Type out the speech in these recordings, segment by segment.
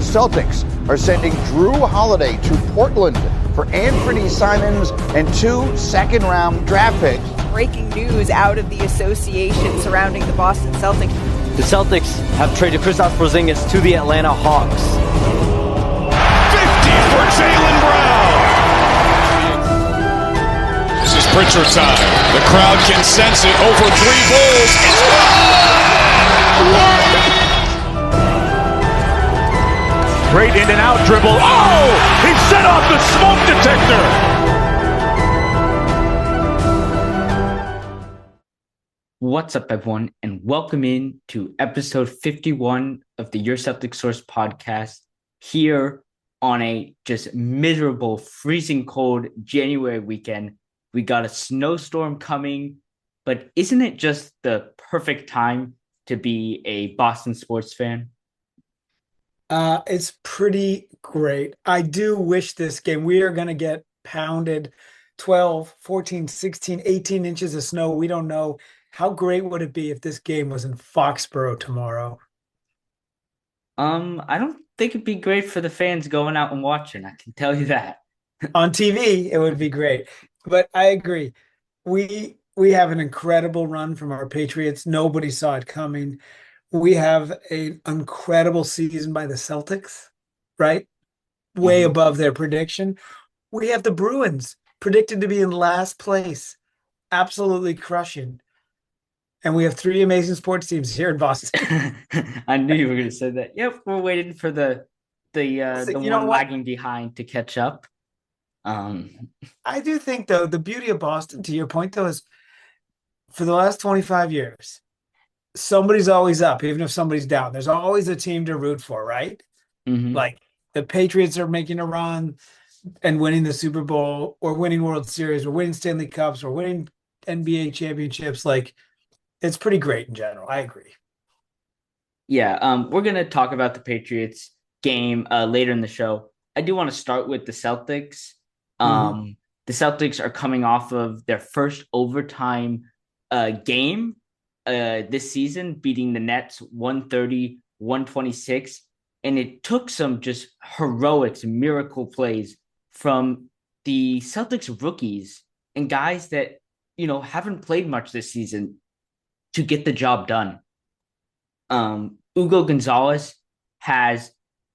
Celtics are sending Drew Holiday to Portland for Anfernee Simons and 2 second-round draft picks. Breaking news out of the association surrounding the Boston Celtics. The Celtics have traded Kristaps Porzingis to the Atlanta Hawks. 50 for Jaylen Brown. This is Pritchard time. The crowd can sense it. Over 3 Bulls. It's gone! Great in and out dribble. Oh! He set off the smoke detector! What's up, everyone, and welcome in to episode 51 of the Your Celtics Source podcast here on a just miserable, freezing cold January weekend. We got a snowstorm coming, but isn't it just the perfect time to be a Boston sports fan? It's pretty great. I do wish this game, we are going to get pounded 12, 14, 16, 18 inches of snow. We don't know. How great would it be if this game was in Foxborough tomorrow? I don't think it'd be great for the fans going out and watching. I can tell you that. On TV, it would be great. But I agree. We have an incredible run from our Patriots. Nobody saw it coming. We have an incredible season by the Celtics, right? Way above their prediction. We have the Bruins predicted to be in last place, absolutely crushing. And we have 3 amazing sports teams here in Boston. I knew you were going to say that. Yep, we're waiting for the one lagging behind to catch up. I do think, though, the beauty of Boston, to your point, though, is for the last 25 years, somebody's always up, even if somebody's down. There's always a team to root for, right? Mm-hmm. Like the Patriots are making a run and winning the Super Bowl or winning World Series or winning Stanley Cups or winning NBA championships. Like, it's pretty great in general. I agree. Yeah, we're going to talk about the Patriots game later in the show. I do want to start with the Celtics. The Celtics are coming off of their first overtime game this season, beating the Nets 130-126. And it took some just heroics, miracle plays from the Celtics rookies and guys that, haven't played much this season to get the job done. Hugo Gonzalez has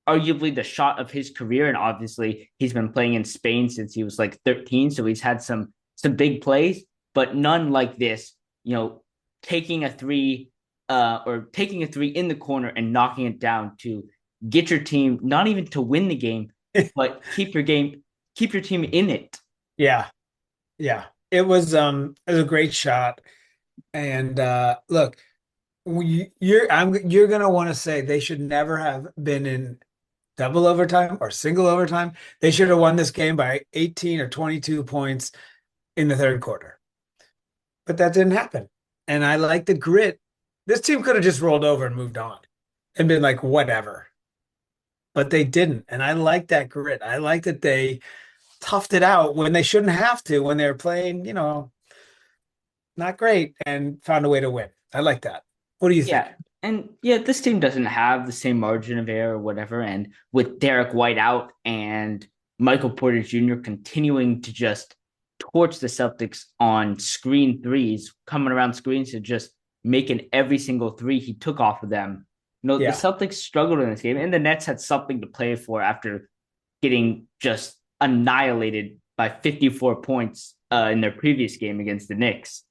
arguably the shot of his career, and obviously he's been playing in Spain since he was like 13, so he's had some big plays, but none like this, taking a three in the corner and knocking it down to get your team, not even to win the game, but keep your team in it. Yeah. It was a great shot. And look, you're going to want to say they should never have been in double overtime or single overtime. They should have won this game by 18 or 22 points in the third quarter. But that didn't happen. And I like the grit. This team could have just rolled over and moved on and been like, whatever. But they didn't. And I like that grit. I like that they toughed it out when they shouldn't have to, when they're playing, not great, and found a way to win. I like that. What do you think? And this team doesn't have the same margin of error or whatever. And with Derrick White out and Michael Porter Jr. continuing to just torch the Celtics on screen threes, coming around screens and just making every single three he took off of them. The Celtics struggled in this game, and the Nets had something to play for after getting just annihilated by 54 points in their previous game against the Knicks.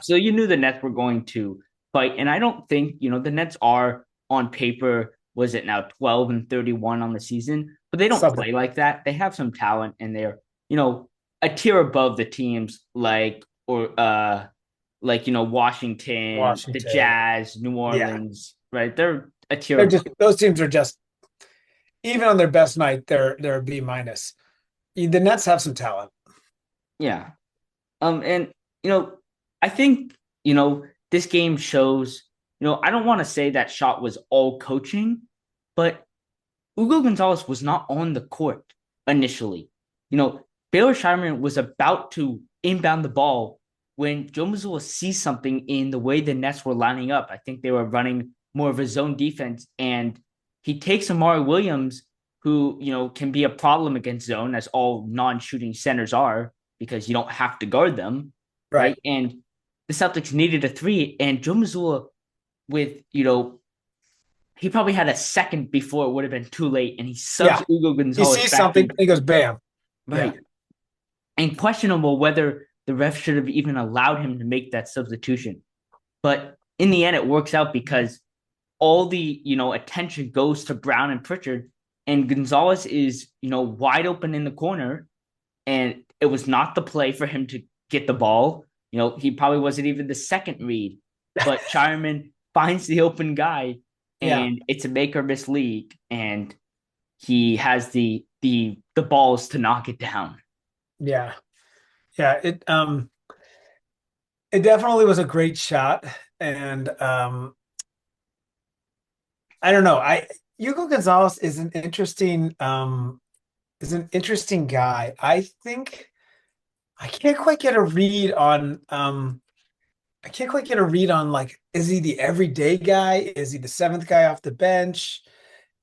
So you knew the Nets were going to fight, and I don't think, the Nets are on paper, was it now 12-31 on the season, but they don't play like that. They have some talent, and they're, a tier above the teams like Washington, the Jazz, New Orleans, right? They're a tier. Those teams are just, even on their best night, they're a B-. The Nets have some talent. Yeah. And, I think, this game shows, I don't want to say that shot was all coaching, but Hugo Gonzalez was not on the court initially. Baylor Scheierman was about to inbound the ball when Joe Mazzulla sees something in the way the Nets were lining up. I think they were running more of a zone defense, and he takes Amari Williams, who, can be a problem against zone, as all non-shooting centers are, because you don't have to guard them, right? And the Celtics needed a three, and Joe Mazzulla with, he probably had a second before it would have been too late, and he subs Hugo Gonzalez. He sees something, he goes, bam. Right. Yeah. And questionable whether the ref should have even allowed him to make that substitution. But in the end, it works out because all the, attention goes to Brown and Pritchard, and Gonzalez is, wide open in the corner, and it was not the play for him to get the ball. He probably wasn't even the second read, but Scheierman finds the open guy, and it's a make or miss league, and he has the balls to knock it down. Yeah. Yeah. It definitely was a great shot. And I don't know. Hugo Gonzalez is an interesting guy. I think I can't quite get a read on like, is he the everyday guy? Is he the seventh guy off the bench?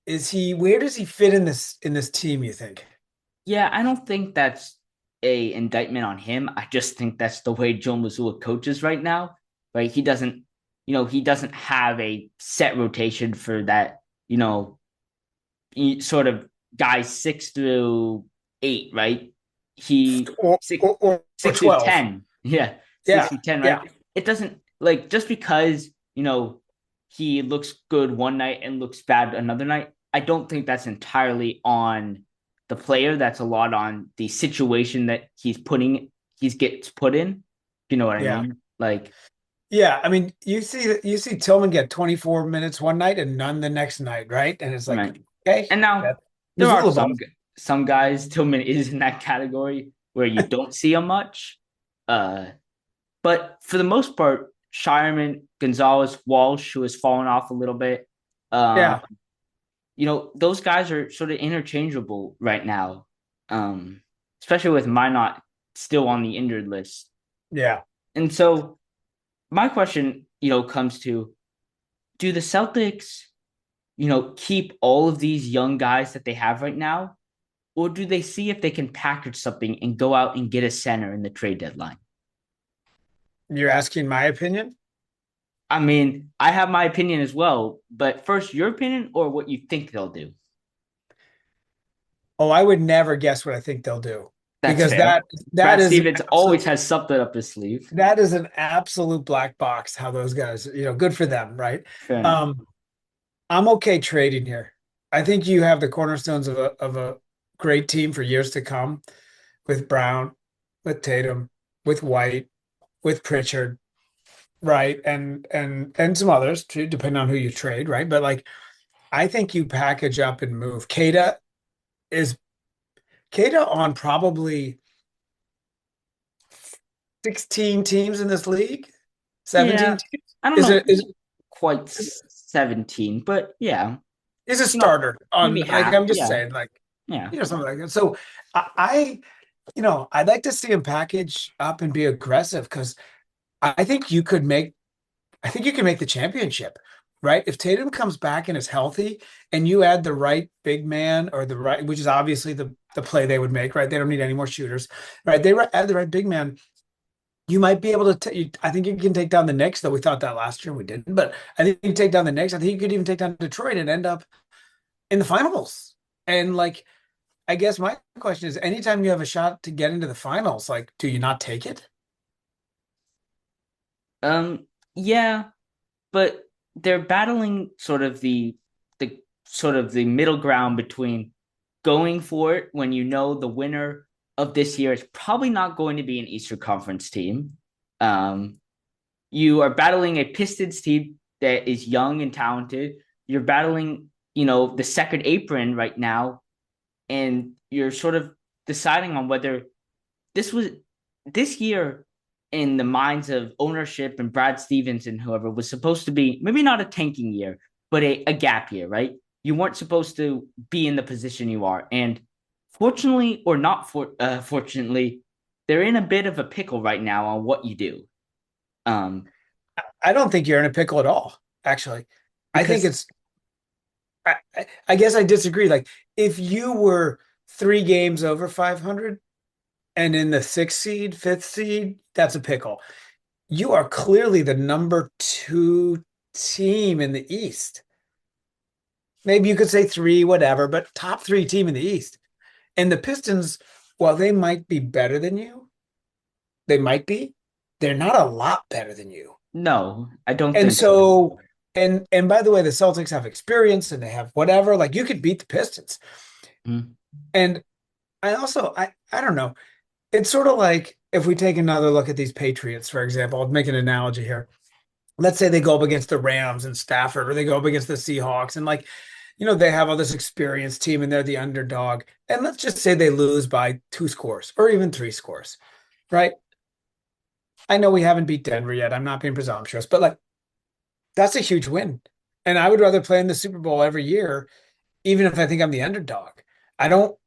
Where does he fit in this team, you think? Yeah, I don't think that's a indictment on him. I just think that's the way Joe Mazzulla coaches right now. Right? He doesn't have a set rotation for that, sort of guys 6 through 8, right? Or 6 12. through 10. Yeah. 6 through 10, right? Yeah. It doesn't, like, just because, he looks good one night and looks bad another night, I don't think that's entirely on the player. That's a lot on the situation that he gets put in. You know what I mean? Like, yeah, I mean, you see Tillman get 24 minutes one night and none the next night, right? And it's like, right. Okay. And now there are some guys. Tillman is in that category where you don't see him much. But for the most part, Scheierman, Gonzalez, Walsh, who has fallen off a little bit. Those guys are sort of interchangeable right now, especially with Minot still on the injured list. Yeah. And so my question, comes to, do the Celtics, keep all of these young guys that they have right now, or do they see if they can package something and go out and get a center in the trade deadline? You're asking my opinion? I mean, I have my opinion as well, but first, your opinion or what you think they'll do? Oh, I would never guess what I think they'll do. That's because fair. that Brad is Stevens always has something up his sleeve. That is an absolute black box, how those guys, good for them, right? I'm okay trading here. I think you have the cornerstones of a great team for years to come, with Brown, with Tatum, with White, with Pritchard, right? And some others too, depending on who you trade, right? But like, I think you package up and move. Queta on probably 16 teams in this league, 17 teams. I don't know. Is it quite 17, but yeah, is a starter on. Like, I'm just saying, like, yeah, something like that. So I'd like to see him package up and be aggressive, because I think you could make the championship, right? If Tatum comes back and is healthy, and you add the right big man, or which is obviously the play they would make, right? They don't need any more shooters, right? They add the right big man. You might be able to. I think you can take down the Knicks, though we thought that last year, we didn't. But I think you can take down the Knicks. I think you could even take down Detroit and end up in the finals. And like, I guess my question is, anytime you have a shot to get into the finals, like, do you not take it? Yeah, but they're battling sort of the middle ground between going for it when the winner of this year is probably not going to be an Eastern Conference team. You are battling a Pistons team that is young and talented. You're battling, the second apron right now, and you're sort of deciding on whether this year, in the minds of ownership and Brad Stevens and whoever, was supposed to be maybe not a tanking year, but a gap year, right? You weren't supposed to be in the position you are. And fortunately or not fortunately, they're in a bit of a pickle right now on what you do. I don't think you're in a pickle at all, actually. I think it's I guess I disagree. Like if you were 3 games over 500 and in the sixth seed, fifth seed, that's a pickle. You are clearly the number 2 team in the East. Maybe you could say 3, whatever, but top 3 team in the East. And the Pistons, while they might be better than you, they might be, they're not a lot better than you. No, I don't And think so. so, and by the way, the Celtics have experience and they have whatever. Like you could beat the Pistons. Mhm. And I don't know. It's sort of like if we take another look at these Patriots, for example, I'll make an analogy here. Let's say they go up against the Rams and Stafford, or they go up against the Seahawks, and like, they have all this experienced team and they're the underdog. And let's just say they lose by 2 scores or even 3 scores, right? I know we haven't beat Denver yet. I'm not being presumptuous, but like that's a huge win. And I would rather play in the Super Bowl every year, even if I think I'm the underdog. I don't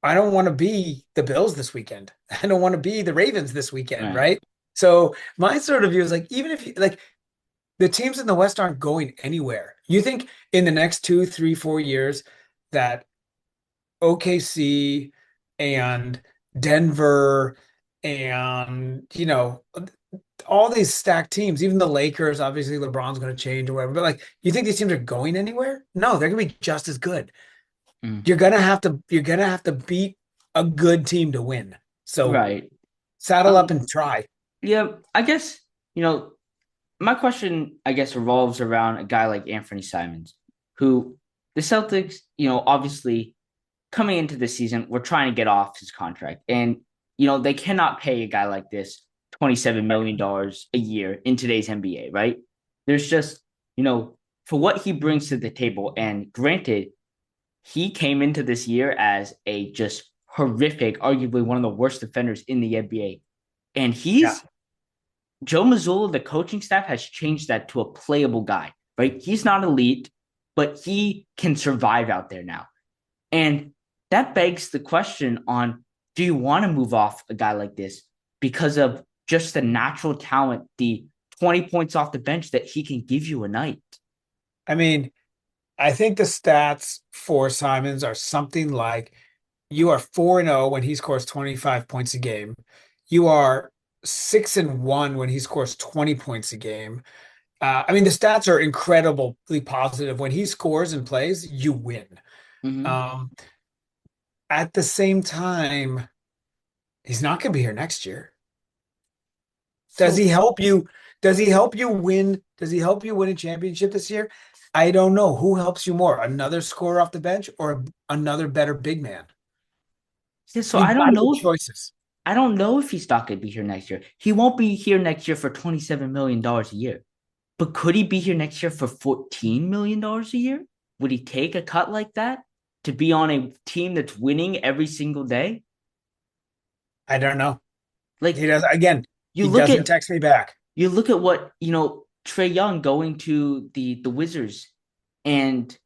want to be the Bills this weekend. I don't want to be the Ravens this weekend, right? So my sort of view is like, even if like the teams in the West aren't going anywhere. You think in the next 2, 3, 4 years that OKC and Denver and, all these stacked teams, even the Lakers, obviously LeBron's going to change or whatever, but like, you think these teams are going anywhere? No, they're going to be just as good. You're going to have to beat a good team to win. So saddle up and try. Yeah, I guess, my question, I guess, revolves around a guy like Anfernee Simons, who the Celtics, obviously coming into the season, were trying to get off his contract. And, they cannot pay a guy like this $27 million a year in today's NBA, right? There's just, for what he brings to the table. And granted, he came into this year as a just horrific, arguably one of the worst defenders in the NBA. And Joe Mazzulla, the coaching staff, has changed that to a playable guy, right? He's not elite, but he can survive out there now. And that begs the question on, do you want to move off a guy like this because of just the natural talent, the 20 points off the bench that he can give you a night? I mean, I think the stats for Simons are something like you are 4-0 when he scores 25 points a game. You are 6-1 when he scores 20 points a game. I mean, the stats are incredibly positive. When he scores and plays, you win. Mm-hmm. At the same time, he's not going to be here next year. Does he help you? Does he help you win? Does he help you win a championship this year? I don't know. Who helps you more? Another scorer off the bench or another better big man? Yeah, so I don't know. Choices. I don't know if he's not going to be here next year. He won't be here next year for $27 million a year. But could he be here next year for $14 million a year? Would he take a cut like that to be on a team that's winning every single day? I don't know. Like, he does again. He doesn't text me back. You look at what, Trae Young going to the Wizards, and,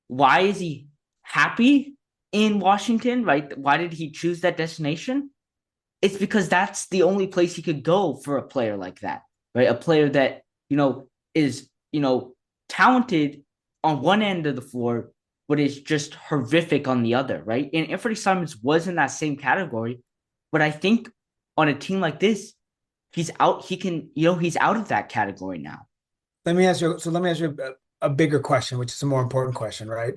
why is he happy in Washington, right? Why did he choose that destination? It's because that's the only place he could go for a player like that, right? A player that, is, talented on one end of the floor, but is just horrific on the other, right? And Anfernee Simons was in that same category, but I think on a team like this, he's out. He can, he's out of that category now. Let me ask you a bigger question, which is a more important question, right?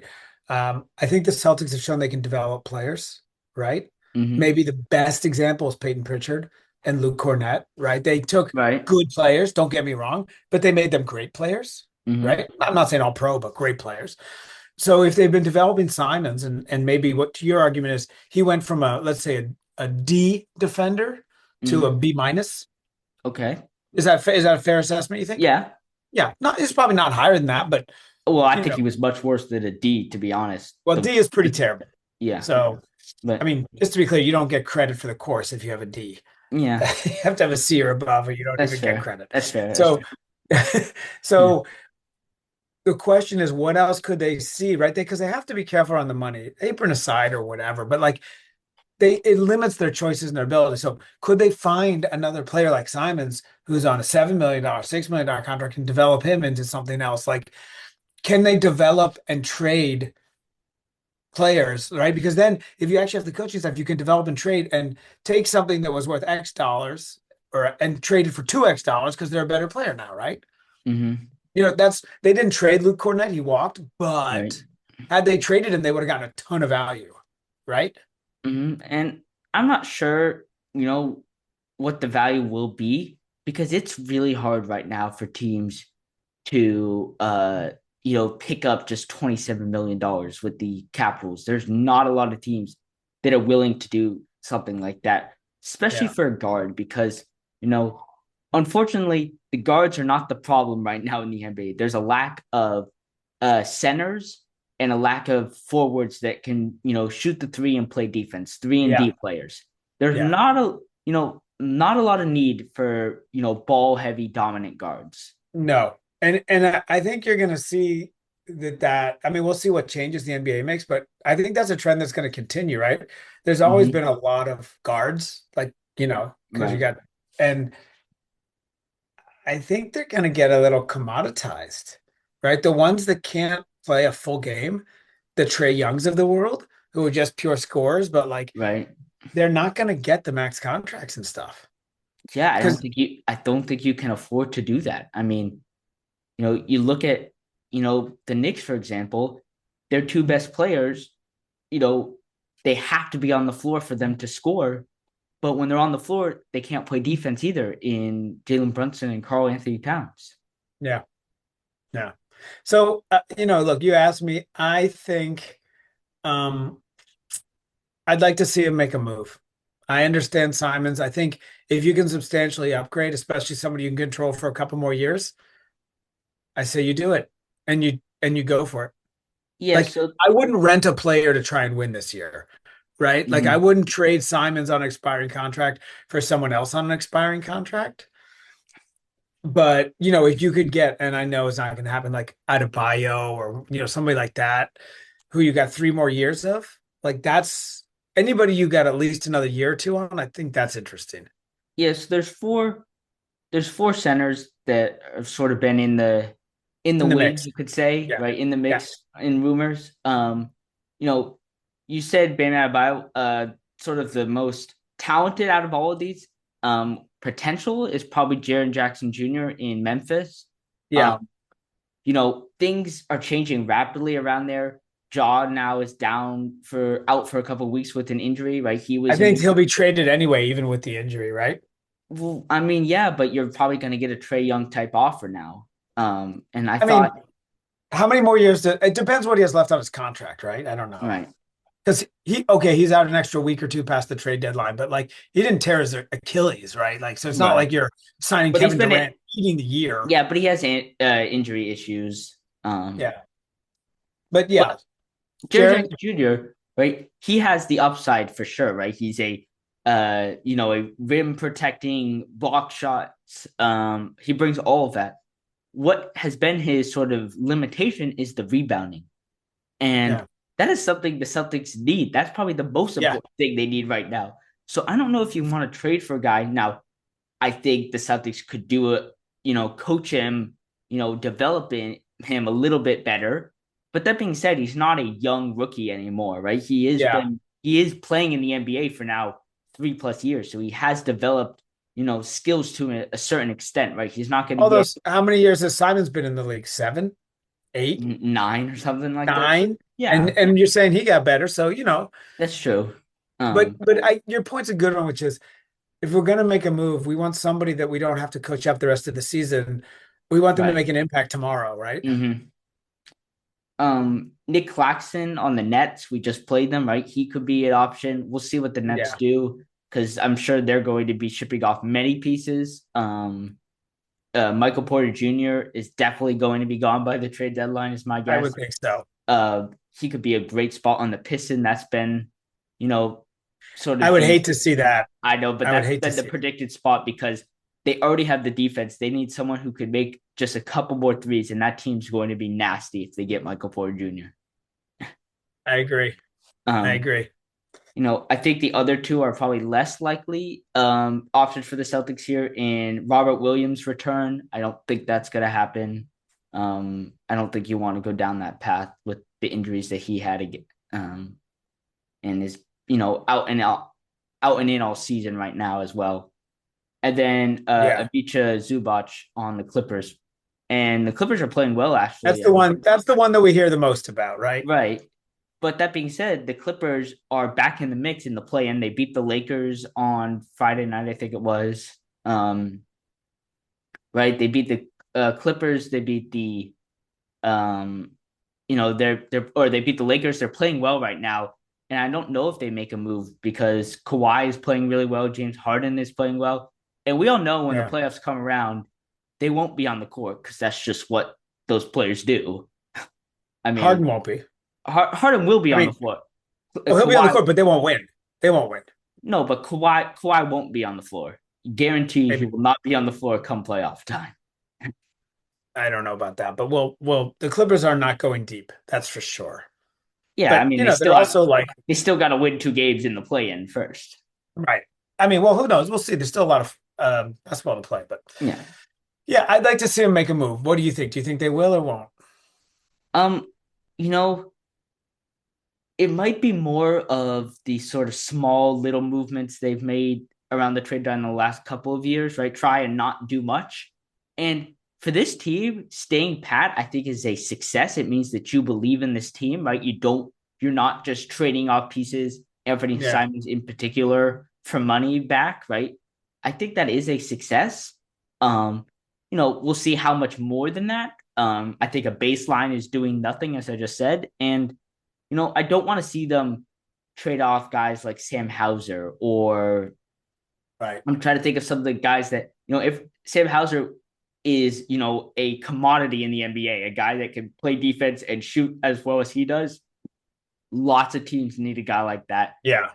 I think the Celtics have shown they can develop players, right? Mm-hmm. Maybe the best example is Peyton Pritchard and Luke Cornett, right? They took good players, don't get me wrong, but they made them great players, right? I'm not saying all pro, but great players. So if they've been developing Simons and maybe what your argument is, he went from let's say a D defender to a B minus. Okay. Is that a fair assessment, you think? Yeah. Yeah. It's probably not higher than that, but I think he was much worse than a D, to be honest. Well, D is pretty terrible. Yeah. So, I mean, just to be clear, you don't get credit for the course if you have a D. Yeah. You have to have a C or above, or you don't even get credit. That's fair. So the question is, what else could they see, right? Because they have to be careful on the money, apron aside or whatever, but like it limits their choices and their ability. So could they find another player like Simons who's on a $7 million, $6 million contract and develop him into something else? Like, can they develop and trade players, right? Because then if you actually have the coaching staff, you can develop and trade and take something that was worth X dollars and trade it for 2X dollars because they're a better player now, right? Mm-hmm. They didn't trade Luke Cornett, he walked, Right. but had they traded him, they would have gotten a ton of value, right? Mm-hmm. And I'm not sure, what the value will be because it's really hard right now for teams to pick up just $27 million with the cap rules. There's not a lot of teams that are willing to do something like that, especially Yeah. for a guard, because, unfortunately, the guards are not the problem right now in the NBA. There's a lack of centers and a lack of forwards that can, shoot the three and play defense, 3-and-D players. There's Yeah. not a lot of need for, ball heavy dominant guards. No. And I think you're going to see I mean, we'll see what changes the NBA makes, but I think that's a trend that's going to continue, right? There's always been a lot of guards, like, because Right. you got, and I think they're going to get a little commoditized, right? The ones that can't play a full game, the Trae Youngs of the world, who are just pure scorers, but like, Right. they're not going to get the max contracts and stuff. Yeah, I Because don't think you can afford to do that. I mean, you look at, the Knicks, for example, their two best players, they have to be on the floor for them to score. But when they're on the floor, they can't play defense either in Jalen Brunson and Karl Anthony Towns. Yeah. Yeah. So, look, you asked me, I think I'd like to see him make a move. I understand Simons. I think if you can substantially upgrade, especially somebody you can control for a couple more years, I say you do it and you go for it. Yeah, Like, so I wouldn't rent a player to try and win this year, right? Like, I wouldn't trade Simons on an expiring contract for someone else on an expiring contract. But, if you could get, and I know it's not going to happen, like Adebayo or, somebody like that, who you got 3 more years of, like that's anybody you got at least another year or two on, I think that's interesting. yes, there's four centers that have sort of been in the wing, mix. you could say, Yeah. right? In the Yeah. mix, in rumors. You said Bam Adebayo, sort of the most talented out of all of these. Potential is probably Jaren Jackson Jr. in Memphis. Yeah. Things are changing rapidly around there. Jaw now is out for a couple of weeks with an injury, right? I think he'll be traded anyway, even with the injury, right? Well, I mean, yeah, but you're probably going to get a Trae Young type offer now. And I I thought, mean, how many more years it depends what he has left on his contract, right? I don't know. right. Because he's out an extra week or two past the trade deadline, but like he didn't tear his Achilles, right? Like, so it's not Right. like you're signing But Kevin Durant eating the year. Yeah, but he has injury issues. Yeah. But yeah, Jaren Jackson Jr., right? He has the upside for sure, right? He's a rim protecting block shots. He brings all of that. What has been his sort of limitation is the rebounding. And that is something the Celtics need. That's probably the most important thing they need right now. So I don't know if you want to trade for a guy. Now, I think the Celtics could do it, coach him, develop him a little bit better. But that being said, he's not a young rookie anymore, right? He is playing in the NBA for now 3+ years. So he has developed, skills to a certain extent, right? He's not going to how many years has Simon's been in the league? 7, 8, 9 or something like 9? that. Yeah. And you're saying he got better. So, that's true. But your point's a good one, which is if we're going to make a move, we want somebody that we don't have to coach up the rest of the season. We want them to make an impact tomorrow, right? Mm-hmm. Nic Claxton on the Nets, we just played them, right? He could be an option. We'll see what the Nets do because I'm sure they're going to be shipping off many pieces. Michael Porter Jr. is definitely going to be gone by the trade deadline, is my guess. I would think so. He could be a great spot on the Piston. That's been, sort of. I would hate to see that. I know, but that's been the predicted spot because they already have the defense. They need someone who could make just a couple more threes, and that team's going to be nasty if they get Michael Porter Jr. I agree. I think the other two are probably less likely options for the Celtics here in Robert Williams' return. I don't think that's going to happen. I don't think you want to go down that path with the injuries that he had, and is out and in all season right now as well. And then Ivica Zubac on the Clippers, and the Clippers are playing well actually. That's the one. That's the one that we hear the most about, right? Right. But that being said, the Clippers are back in the mix in the play-in. They beat the Lakers on Friday night, I think it was. Right? They beat the Clippers. They beat the they beat the Lakers. They're playing well right now. And I don't know if they make a move because Kawhi is playing really well. James Harden is playing well. And we all know when the playoffs come around, they won't be on the court because that's just what those players do. I mean, Harden won't be. Harden will be on the floor. Well, he'll be on the court, but they won't win. They won't win. No, but Kawhi won't be on the floor. Guaranteed he will not be on the floor come playoff time. I don't know about that, but the Clippers are not going deep. That's for sure. Yeah, but, I mean, they still got to win 2 games in the play-in first. Right. I mean, well, who knows? We'll see. There's still a lot of basketball to play, but yeah, I'd like to see them make a move. What do you think? Do you think they will or won't? It might be more of the sort of small little movements they've made around the trade deadline in the last couple of years, right? Try and not do much. And for this team, staying pat, I think is a success. It means that you believe in this team, right? You're not just trading off pieces, Anfernee Simons in particular, for money back, right? I think that is a success. We'll see how much more than that. I think a baseline is doing nothing, as I just said. And I don't want to see them trade off guys like Sam Hauser or I'm trying to think of some of the guys that, if Sam Hauser is, a commodity in the NBA, a guy that can play defense and shoot as well as he does, lots of teams need a guy like that. Yeah.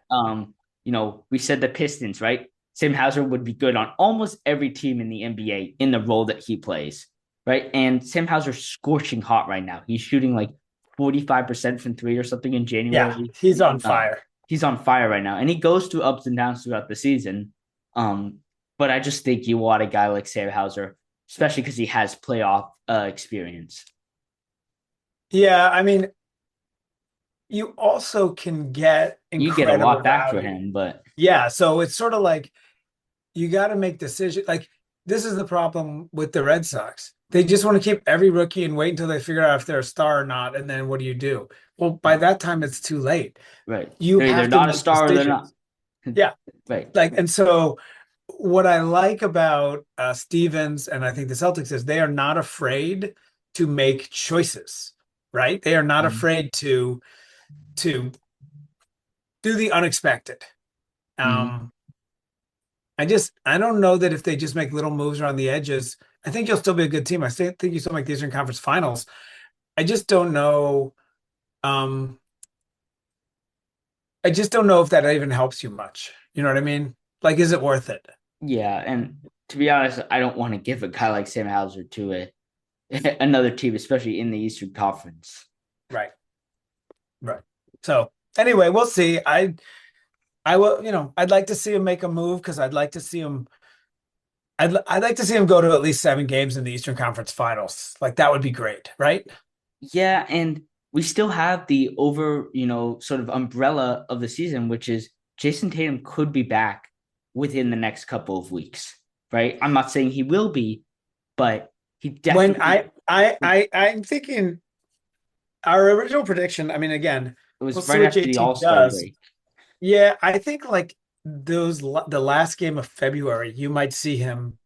We said the Pistons, right? Sam Hauser would be good on almost every team in the NBA in the role that he plays, right? And Sam Hauser's scorching hot right now. He's shooting like 45% from 3 or something in January. Yeah, he's on fire. He's on fire right now. And he goes through ups and downs throughout the season. But I just think you want a guy like Sam Hauser, especially because he has playoff experience. Yeah, I mean, you also can get you get a lot back for him, but so it's sort of like you got to make decisions. Like this is the problem with the Red Sox. They just want to keep every rookie and wait until they figure out if they're a star or not, and then what do? Well, by that time it's too late. Right. They're either not a star or they're not. Yeah. Right. And so what I like about Stevens and I think the Celtics is they are not afraid to make choices, right? They are not afraid to do the unexpected. I don't know that if they just make little moves around the edges, I think you'll still be a good team. I think you still make the Eastern Conference Finals. I just don't know. I just don't know if that even helps you much. You know what I mean? Like, is it worth it? Yeah, and to be honest, I don't want to give a guy like Sam Hauser to another team, especially in the Eastern Conference. Right. So anyway, we'll see. I will. I'd like to see him make a move because I'd like to see him. I'd like to see him go to at least 7 games in the Eastern Conference Finals. Like that would be great, right? Yeah, and we still have the sort of umbrella of the season, which is Jason Tatum could be back within the next couple of weeks, right? I'm not saying he will be, but he definitely. When I'm thinking our original prediction. I mean, again, it was right after the All-Star break. Yeah, I think like the last game of February, you might see him.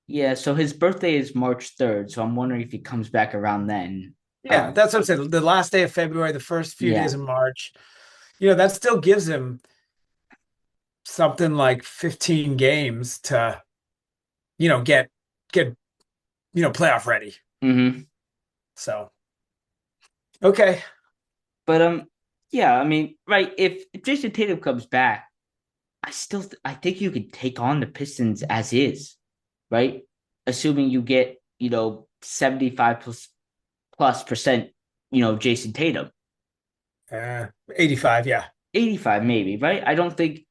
Yeah, so his birthday is March 3rd, so I'm wondering if he comes back around then. Yeah, that's what I'm saying. The last day of February, the first few days of March, that still gives him something like 15 games to, get playoff ready. Mm-hmm. So, okay. But yeah, I mean, right, if Jason Tatum comes back, I think you could take on the Pistons as is, right? Assuming you get, 75 plus percent, Jason Tatum. 85, yeah. 85 maybe, right? I don't think,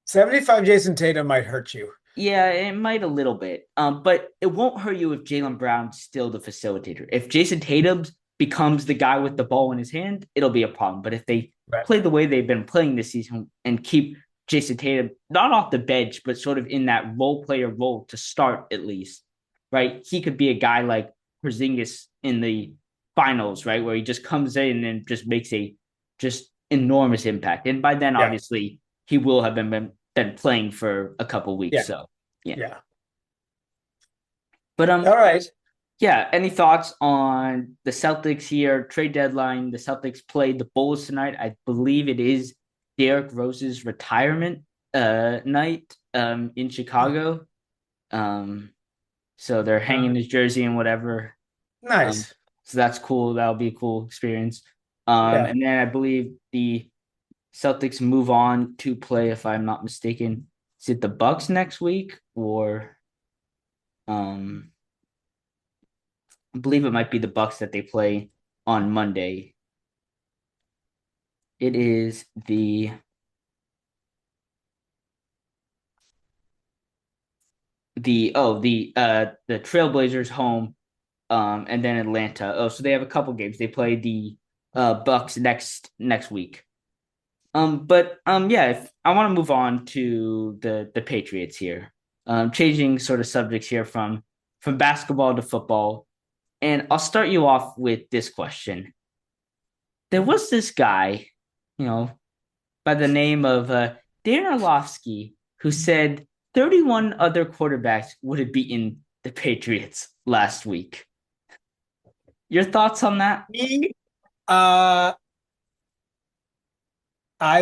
75 Jason Tatum might hurt you. Yeah, it might a little bit. But it won't hurt you if Jaylen Brown's still the facilitator. If Jason Tatum becomes the guy with the ball in his hand, it'll be a problem. But if they Right. play the way they've been playing this season and keep Jason Tatum not off the bench, but sort of in that role player role to start at least, right? He could be a guy like Porzingis in the finals, right? Where he just comes in and just makes a just enormous impact. And by then, Yeah. obviously, he will have been playing for a couple weeks. Yeah. So yeah. Yeah. But All right. yeah, any thoughts on the Celtics here? Trade deadline. The Celtics played the Bulls tonight. I believe it is Derrick Rose's retirement night in Chicago. So they're hanging his jersey and whatever. Nice. So that's cool. That'll be a cool experience. Yeah. And then I believe the Celtics move on to play, if I'm not mistaken, is it the Bucks next week or I believe it might be the Bucks that they play on Monday. It is the Trailblazers home, and then Atlanta. Oh, so they have a couple games. They play the Bucks next week. Yeah, if I want to move on to the Patriots here. Changing sort of subjects here from basketball to football. And I'll start you off with this question. There was this guy, by the name of Dan Orlovsky, who said 31 other quarterbacks would have beaten the Patriots last week. Your thoughts on that? I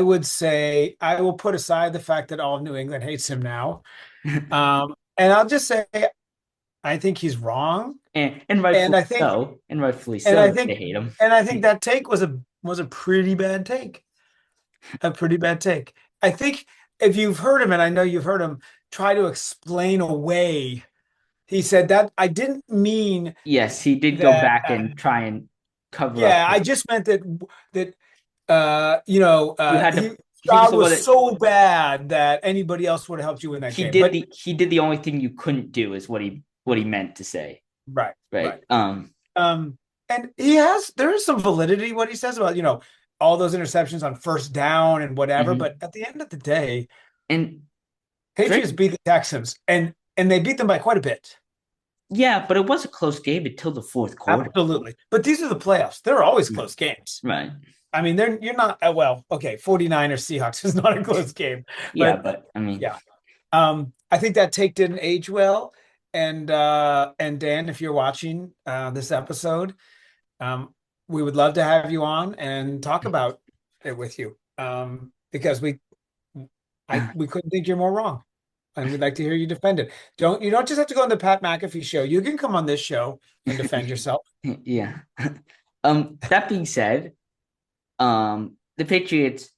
would say I will put aside the fact that all of New England hates him now. And I'll just say I think he's wrong. And rightfully so. They hate him. And I think that take was a pretty bad take. A pretty bad take. I think if you've heard him, and I know you've heard him try to explain away, he said that I didn't mean. Yes, he did go back and try and cover up. Yeah, I just meant that Stroud was so bad that anybody else would have helped you in that game. He did the only thing you couldn't do is what he meant to say. Right. And there is some validity what he says about, all those interceptions on first down and whatever. But at the end of the day, and Patriots beat the Texans and they beat them by quite a bit. Yeah, but it was a close game until the fourth quarter. Absolutely. But these are the playoffs. They're always close games. Right. I mean, you're not 49ers Seahawks is not a close game. I think that take didn't age well. And Dan, if you're watching this episode, we would love to have you on and talk about it with you. Because we couldn't think you're more wrong. And we'd like to hear you defend it. You don't just have to go on the Pat McAfee show. You can come on this show and defend yourself. Yeah. That being said, the Patriots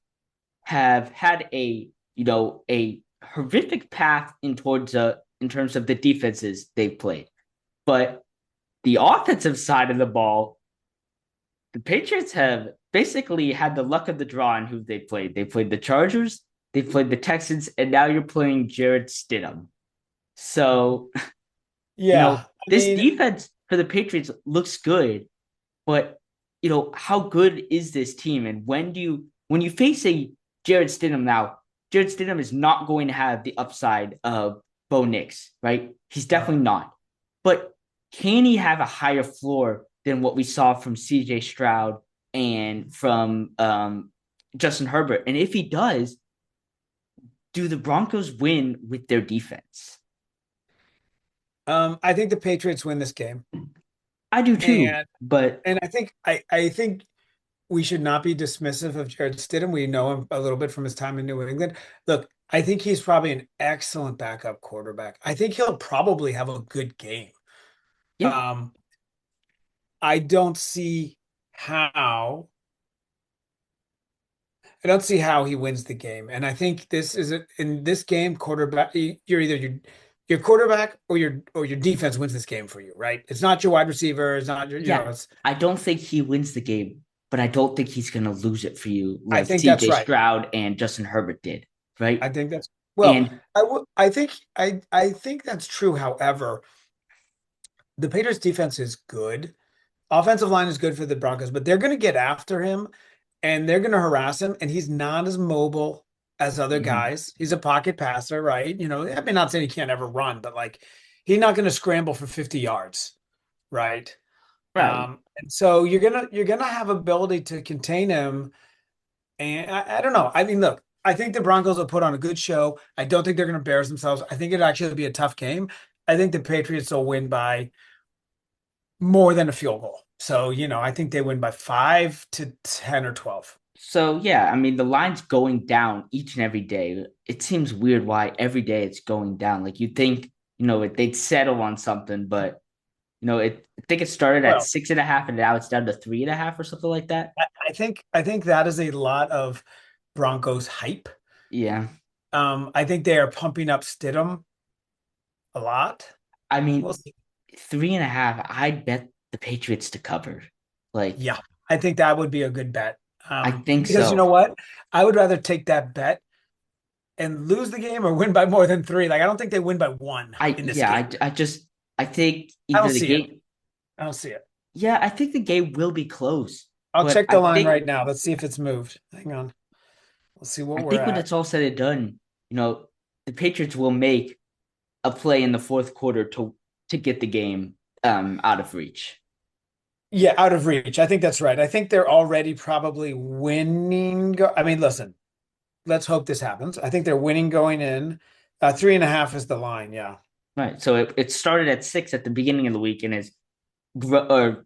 have had a horrific path in terms of the defenses they've played. But the offensive side of the ball, the Patriots have basically had the luck of the draw in who they played. They played the Chargers, they played the Texans, and now you're playing Jarrett Stidham. So, defense for the Patriots looks good, but how good is this team? And when you face a Jarrett Stidham now, Jarrett Stidham is not going to have the upside of Bo Nix, right? He's definitely not. But can he have a higher floor than what we saw from CJ Stroud and from Justin Herbert? And if he does, do the Broncos win with their defense? I think the Patriots win this game. I do too. And I think we should not be dismissive of Jarrett Stidham. We know him a little bit from his time in New England. Look, I think he's probably an excellent backup quarterback. I think he'll probably have a good game. Yeah. I don't see how he wins the game. And I think in this game, quarterback, you're either your quarterback or your defense wins this game for you, right? It's not your wide receiver. It's not your, I don't think he wins the game, but I don't think he's going to lose it for you. I think that's right. Stroud and Justin Herbert did, right? I think Well, And I think that's true. However, the Patriots defense is good. Offensive line is good for the Broncos, but they're going to get after him and they're going to harass him, and he's not as mobile as other mhm, guys. He's a pocket passer, right? I mean, not saying he can't ever run, but like he's not going to scramble for 50 yards, right? right. And so you're gonna have ability to contain him. And I don't know. I mean, look, I think the Broncos will put on a good show. I don't think they're going to embarrass themselves. I think it'd actually be a tough game. I think the Patriots will win by more than a field goal. So, I think they win by 5 to 10 or 12. So yeah, I mean the line's going down each and every day. It seems weird why every day it's going down. Like you think, they'd settle on something, but I think it started at Well, 6.5 and now it's down to 3.5 or something like that. I think that is a lot of Broncos hype. Yeah. I think they are pumping up Stidham a lot. I We'll mean, see. 3.5, I'd bet the Patriots to cover. Like, Yeah, I think that would be a good bet. I think Because you so. know what? I would rather take that bet and lose the game or win by more than three. Like, I don't think they win by one in this game. I think I don't either the see it. game, I don't see it. yeah, I think the game will be close. I'll But check the line right now. Let's see if it's moved. Hang on. Let's see what I we're think when at. it's all said and done, the Patriots will make a play in the fourth quarter to get the game out of reach. Yeah, out of reach. I think that's right. I think they're already probably winning. I mean, listen, let's hope this happens. I think they're winning going in. 3.5 is the line. Yeah. Right. So it started at 6 at the beginning of the week and has grown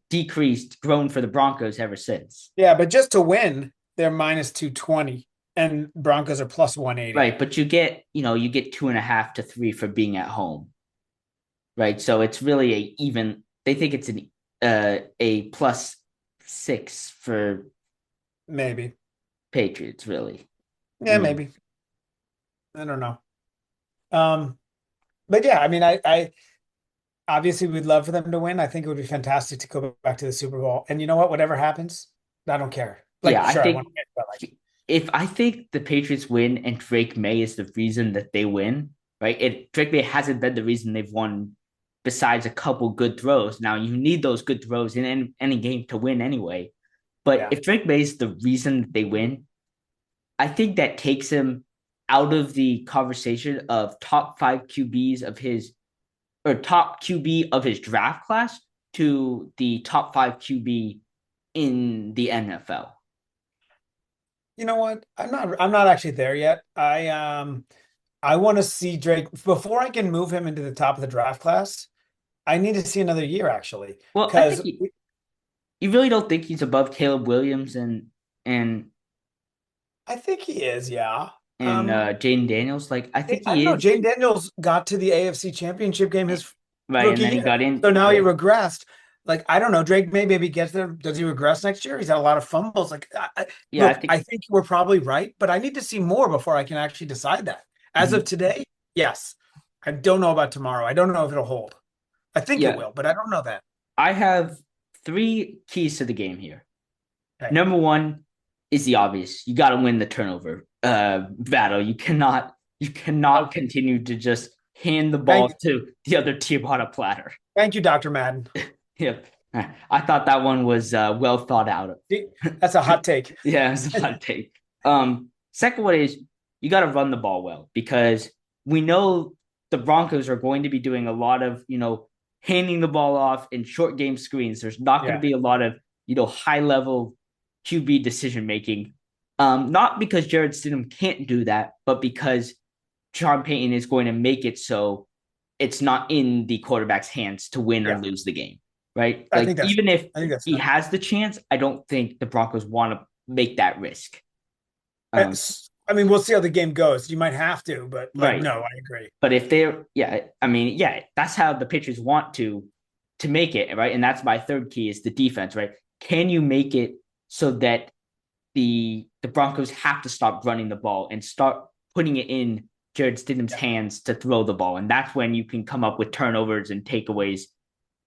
for the Broncos ever since. Yeah, but just to win, they're minus 220 and Broncos are plus 180. Right. But you get 2.5 to 3 for being at home. Right. So it's really they think it's a +6 for Maybe. Patriots, really. Yeah, maybe. I don't know. But yeah, I mean, I obviously we'd love for them to win. I think it would be fantastic to go back to the Super Bowl. And you know what? Whatever happens, I don't care. Like, Yeah, I sure, I want think to win, but like, if I think the Patriots win and Drake May is the reason that they win, right? Drake May hasn't been the reason they've won besides a couple good throws. Now you need those good throws in any game to win anyway. But yeah, if Drake May is the reason that they win, I think that takes him out of the conversation of top 5 QBs of his or top QB of his draft class to the top 5 QB in the NFL. you know what? I'm not actually there yet. I want to see Drake before I can move him into the top of the draft class. I need to see another year actually, Well, I think because you really don't think he's above Caleb Williams and I think he is. Yeah. Jaden Daniels. Like I think I don't he know. is Jane Daniels got to the AFC Championship game his right, and rookie then he year, got in. so now he Right. regressed. Like, I don't know. Drake may maybe gets there. Does he regress next year? He's had a lot of fumbles. Like, Yeah, I look, I think. think we're probably right, but I need to see more before I can actually decide that. As of Mhm. today, yes. I don't know about tomorrow. I don't know if it'll hold. I think it Yeah, will, but I don't know that. I have 3 keys to the game here. Okay. Number one is the obvious. You got to win the turnover battle. You cannot Okay. continue to just hand the Thank ball to the other team on a platter. thank you, Dr. Madden. Yep. I thought that one was well thought out. See, that's a hot take. Yeah, it's a hot take. Second one is you got to run the ball well because we know the Broncos are going to be doing a lot of, handing the ball off in short game screens. There's not going to Yeah. be a lot of, high level QB decision making. Not because Jared Stidham can't do that, but because Sean Payton is going to make it so it's not in the quarterback's hands to win or Yeah. lose the game, right? I Like think that's even if I think that's he fine. has the chance, I don't think the Broncos want to make that risk. I mean, we'll see how the game goes. You might have to, but like, Right. no, I agree. But if they're, yeah, I mean, yeah, that's how the pitchers want to make it, right? And that's my third key is the defense, right? Can you make it so that the Broncos have to stop running the ball and start putting it in Jared Stidham's hands to throw the ball? And that's when you can come up with turnovers and takeaways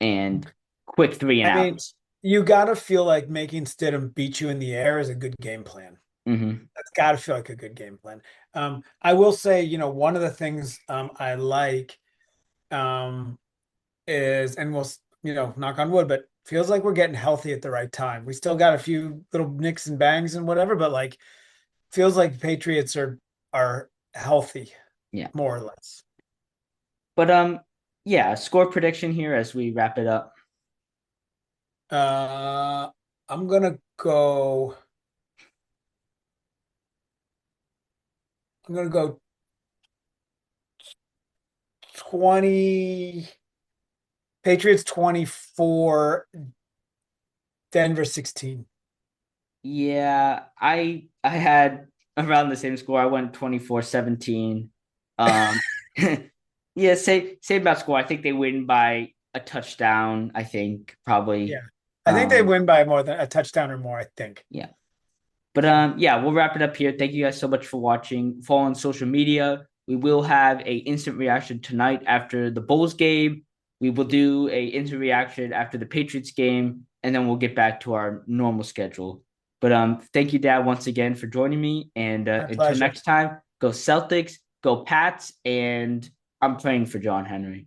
and quick 3 and I mean, outs. you got to feel like making Stidham beat you in the air is a good game plan. That's got to feel like a good game plan. I will say, one of the things I like is, and we'll, knock on wood, but feels like we're getting healthy at the right time. We still got a few little nicks and bangs and whatever, but like feels like the Patriots are healthy, more or less. But score prediction here as we wrap it up. I'm gonna go 20 Patriots 24, Denver 16. Yeah, I had around the same score. I went 24-17. Yeah, same about score. I think they win by a touchdown, I think, probably. Yeah. I think they win by more than a touchdown or more, I think. Yeah. But we'll wrap it up here. Thank you guys so much for watching. Follow on social media. We will have a instant reaction tonight after the Bulls game. We will do a instant reaction after the Patriots game, and then we'll get back to our normal schedule. But thank you, Dad, once again for joining me. And until next time, go Celtics, go Pats, and I'm praying for John Henry.